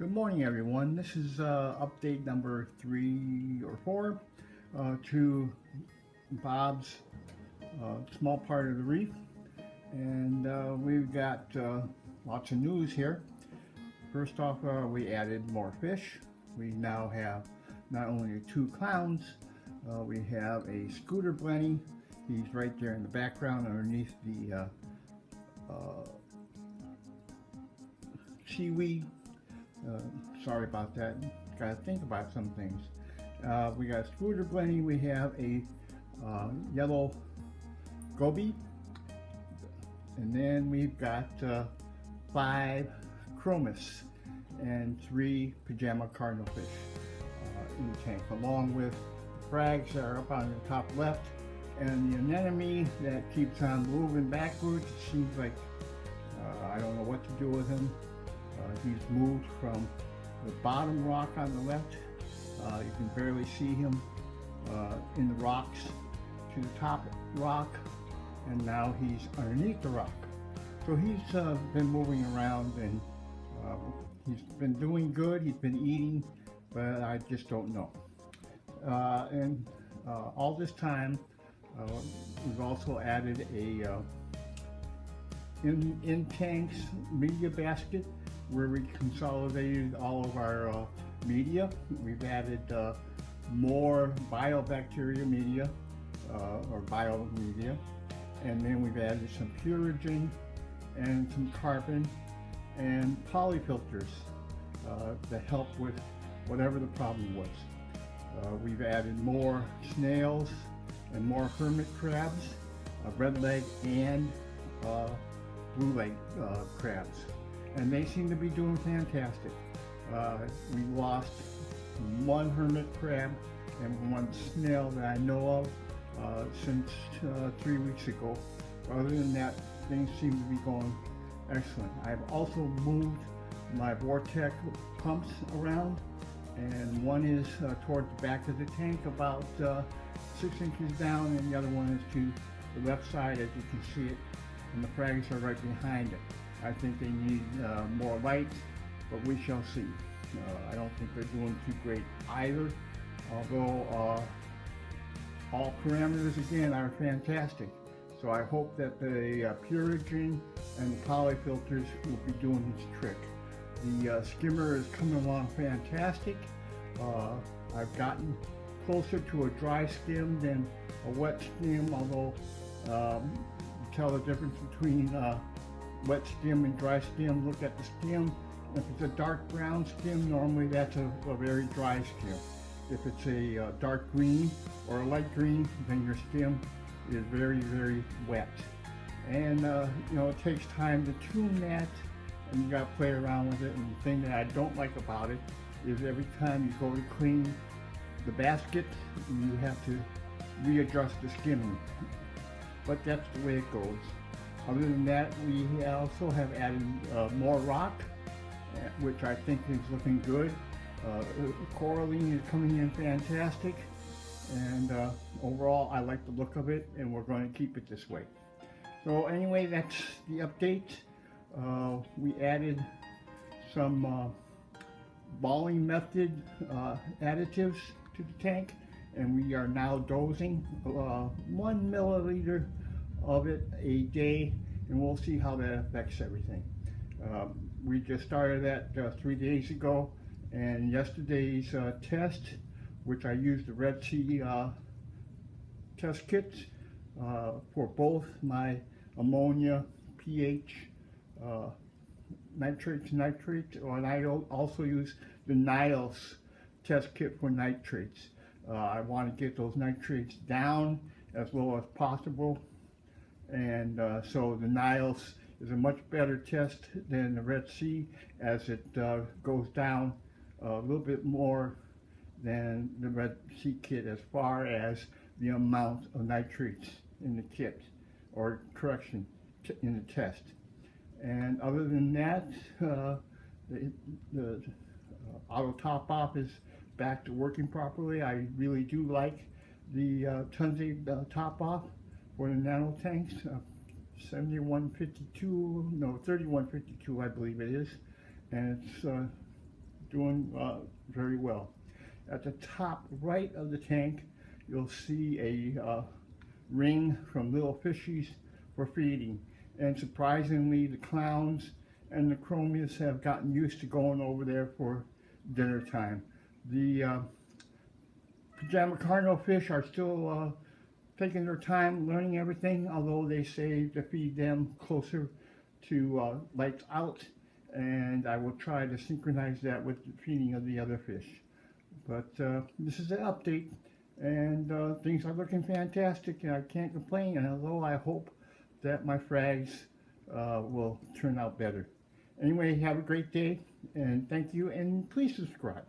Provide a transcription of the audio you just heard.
Good morning, everyone. This is update number 3 or 4 to Bob's small part of the reef, and we've got lots of news here. First off, we added more fish. We now have not only 2 clowns, we have a scooter Blenny. He's right there in the background underneath the seaweed. Sorry about that. Gotta think about some things. We got scooter Blenny. We have a yellow goby, and then we've got 5 Chromis and 3 pajama cardinal fish in the tank, along with frags that are up on the top left, and the anemone that keeps on moving backwards. It seems like I don't know what to do with him. He's moved from the bottom rock on the left, you can barely see him in the rocks, to the top rock, and now he's underneath the rock. So he's been moving around, and he's been doing good. He's been eating, but I just don't know. And all this time, we've also added a intanks media basket, where we consolidated all of our media. We've added more biobacteria media, or bio media, and then we've added some purigen and some carbon and polyfilters to help with whatever the problem was. We've added more snails and more hermit crabs, red leg and blue leg crabs, and they seem to be doing fantastic. We lost 1 hermit crab and 1 snail that I know of since 3 weeks ago. Other than that, things seem to be going excellent. I've also moved my vortex pumps around, and one is toward the back of the tank, about 6 inches down, and the other one is to the left side, as you can see it, and the frags are right behind it. I think they need more light, but we shall see. I don't think they're doing too great either, although all parameters again are fantastic. So I hope that the purigen and the polyfilters will be doing its trick. The skimmer is coming along fantastic. I've gotten closer to a dry skim than a wet skim, although you tell the difference between wet skim and dry skim. Look at the skim. If it's a dark brown skim, normally that's a very dry skim. If it's a dark green or a light green, then your skim is very, very wet. And you know, it takes time to tune that, and you got to play around with it. And the thing that I don't like about it is every time you go to clean the basket, you have to readjust the skimming. But that's the way it goes. Other than that, we also have added more rock, which I think is looking good. Coralline is coming in fantastic, and overall I like the look of it, and we're going to keep it this way. So anyway, that's the update. We added some balling method additives to the tank, and we are now dosing 1 milliliter of it a day, and we'll see how that affects everything. We just started that 3 days ago, and yesterday's test, which I used the Red Sea test kits for both my ammonia, pH, nitrates, and I also use the Niles test kit for nitrates. I want to get those nitrates down as low as possible, and so the Niles is a much better test than the Red Sea, as it goes down a little bit more than the Red Sea kit as far as the amount of nitrates in the kit, or correction, in the test. And other than that, the auto top off is back to working properly. I really do like the tunze top off for the nano tanks. 7152, no, 3152 I believe it is, and it's doing very well. At the top right of the tank, you'll see a ring from little fishies for feeding. And surprisingly, the clowns and the Chromis have gotten used to going over there for dinner time. The pajama cardinal fish are still taking their time learning everything, although they say to feed them closer to lights out, and I will try to synchronize that with the feeding of the other fish. But this is an update, and things are looking fantastic, and I can't complain, and although I hope that my frags will turn out better. Anyway, have a great day, and thank you, and please subscribe.